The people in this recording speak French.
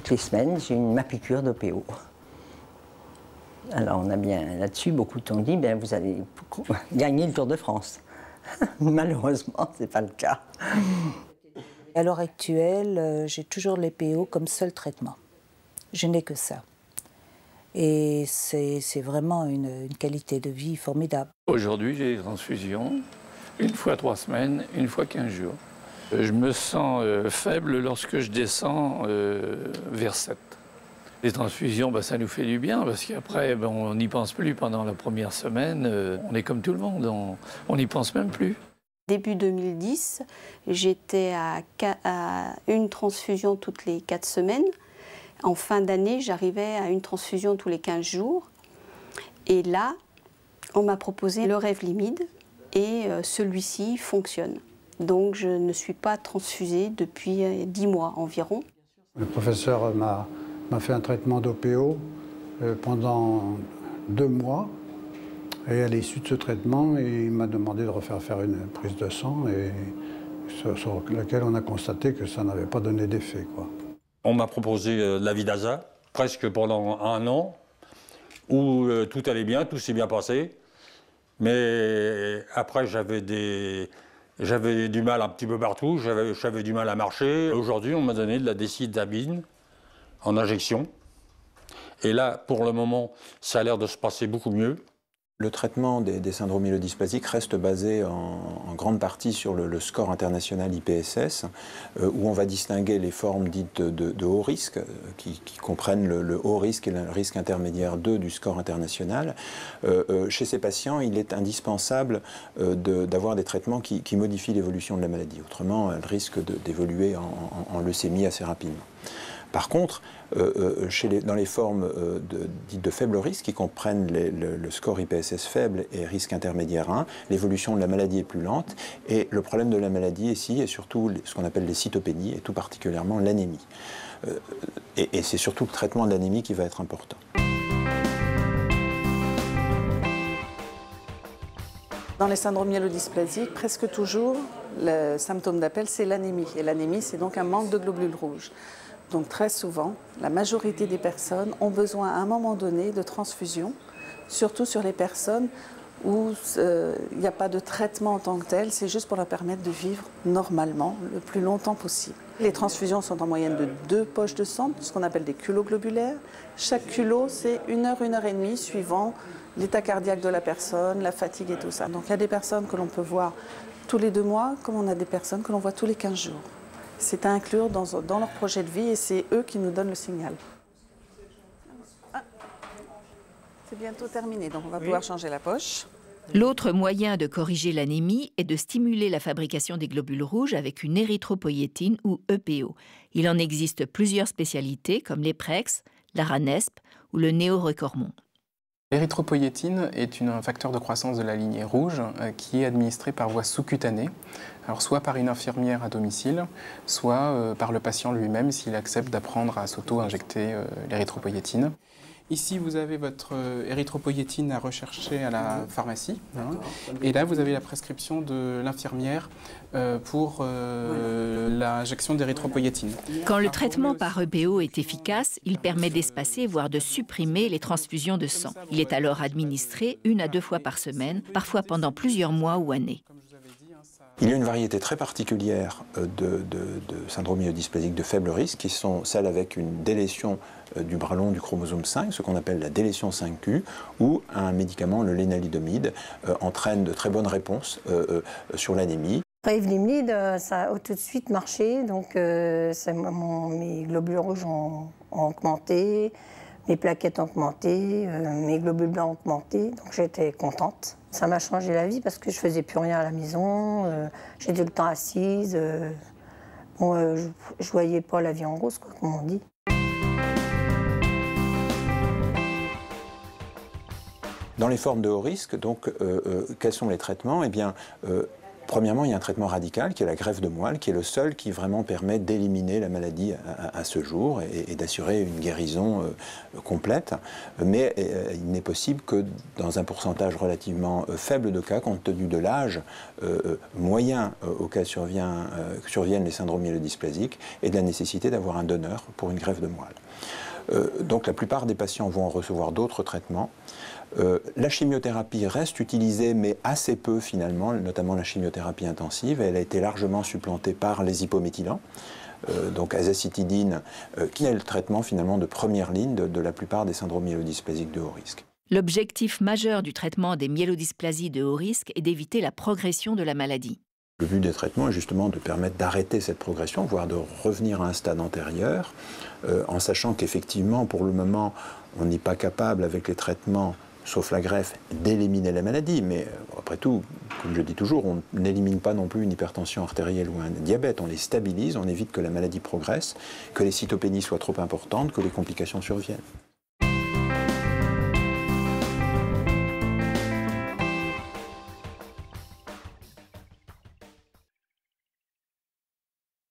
toutes les semaines, j'ai ma piqûre d'OPO. Alors on a bien là-dessus, beaucoup t'ont dit, ben, vous allez gagner le Tour de France. Malheureusement, ce n'est pas le cas. À l'heure actuelle, j'ai toujours les PO comme seul traitement. Je n'ai que ça. Et c'est vraiment une qualité de vie formidable. Aujourd'hui, j'ai des transfusions, une fois 3 semaines, une fois 15 jours. Je me sens faible lorsque je descends vers 7. Les transfusions, ben, ça nous fait du bien, parce qu'après, ben, on n'y pense plus pendant la première semaine. On est comme tout le monde, on n'y pense même plus. Début 2010, j'étais à une transfusion toutes les 4 semaines. En fin d'année, j'arrivais à une transfusion tous les 15 jours. Et là, on m'a proposé le Revlimid et celui-ci fonctionne. Donc je ne suis pas transfusée depuis 10 mois environ. Le professeur m'a fait un traitement d'OPO pendant 2 mois. Et à l'issue de ce traitement, il m'a demandé de refaire une prise de sang et sur laquelle on a constaté que ça n'avait pas donné d'effet, quoi. On m'a proposé de la Vidasa, presque pendant 1 an, où tout allait bien, tout s'est bien passé. Mais après, j'avais du mal un petit peu partout, j'avais du mal à marcher. Aujourd'hui, on m'a donné de la décidamine en injection. Et là, pour le moment, ça a l'air de se passer beaucoup mieux. Le traitement des syndromes myélodysplasiques reste basé en grande partie sur le score international IPSS, où on va distinguer les formes dites de haut risque, qui comprennent le haut risque et le risque intermédiaire 2 du score international. Chez ces patients, il est indispensable d'avoir des traitements qui modifient l'évolution de la maladie. Autrement, elle risque d'évoluer en leucémie assez rapidement. Par contre, dans les formes dites de faible risque, qui comprennent le score IPSS faible et risque intermédiaire 1, l'évolution de la maladie est plus lente. Et le problème de la maladie ici est surtout ce qu'on appelle les cytopénies, et tout particulièrement l'anémie. Et c'est surtout le traitement de l'anémie qui va être important. Dans les syndromes myélodysplasiques, presque toujours, le symptôme d'appel, c'est l'anémie. Et l'anémie, c'est donc un manque de globules rouges. Donc très souvent, la majorité des personnes ont besoin à un moment donné de transfusion, surtout sur les personnes où il n'y a pas de traitement en tant que tel, c'est juste pour leur permettre de vivre normalement le plus longtemps possible. Les transfusions sont en moyenne de 2 poches de sang, ce qu'on appelle des culots globulaires. Chaque culot, c'est 1 heure, 1 heure et demie, suivant l'état cardiaque de la personne, la fatigue et tout ça. Donc il y a des personnes que l'on peut voir tous les 2 mois, comme on a des personnes que l'on voit tous les 15 jours. C'est à inclure dans leur projet de vie et c'est eux qui nous donnent le signal. C'est bientôt terminé, donc on va pouvoir changer la poche. L'autre moyen de corriger l'anémie est de stimuler la fabrication des globules rouges avec une érythropoïétine ou EPO. Il en existe plusieurs spécialités comme l'Eprex, l'Aranesp ou le Néorecormon. L'érythropoïétine est un facteur de croissance de la lignée rouge qui est administré par voie sous-cutanée, alors soit par une infirmière à domicile, soit par le patient lui-même s'il accepte d'apprendre à s'auto-injecter l'érythropoïétine. Ici, vous avez votre érythropoïétine à rechercher à la pharmacie. Hein, et là, vous avez la prescription de l'infirmière pour l'injection d'érythropoïétine. Quand le traitement par EPO est efficace, il permet d'espacer, voire de supprimer les transfusions de sang. Il est alors administré 1 à 2 fois par semaine, parfois pendant plusieurs mois ou années. Il y a une variété très particulière de syndrome myélodysplasique de faible risque, qui sont celles avec une délétion du bras long du chromosome 5, ce qu'on appelle la délétion 5q, où un médicament, le lénalidomide, entraîne de très bonnes réponses sur l'anémie. Revlimid, ça a tout de suite marché, donc mes globules rouges ont augmenté, mes plaquettes ont augmenté, mes globules blancs ont augmenté, donc j'étais contente. Ça m'a changé la vie parce que je faisais plus rien à la maison, j'étais tout le temps assise, je voyais pas la vie en rose, quoi, comme on dit. Dans les formes de haut risque, donc, quels sont les traitements? Eh bien, Premièrement, il y a un traitement radical qui est la greffe de moelle, qui est le seul qui vraiment permet d'éliminer la maladie à ce jour et d'assurer une guérison complète. Mais il n'est possible que dans un pourcentage relativement faible de cas, compte tenu de l'âge moyen auquel surviennent les syndromes myélodysplasiques et de la nécessité d'avoir un donneur pour une greffe de moelle. Donc la plupart des patients vont recevoir d'autres traitements. La chimiothérapie reste utilisée, mais assez peu finalement, notamment la chimiothérapie intensive. Elle a été largement supplantée par les hypométhylants, donc azacitidine, qui est le traitement finalement de première ligne de la plupart des syndromes myélodysplasiques de haut risque. L'objectif majeur du traitement des myélodysplasies de haut risque est d'éviter la progression de la maladie. Le but des traitements est justement de permettre d'arrêter cette progression, voire de revenir à un stade antérieur, en sachant qu'effectivement, pour le moment, on n'est pas capable avec les traitements, sauf la greffe, d'éliminer la maladie. Mais après tout, comme je dis toujours, on n'élimine pas non plus une hypertension artérielle ou un diabète. On les stabilise, on évite que la maladie progresse, que les cytopénies soient trop importantes, que les complications surviennent.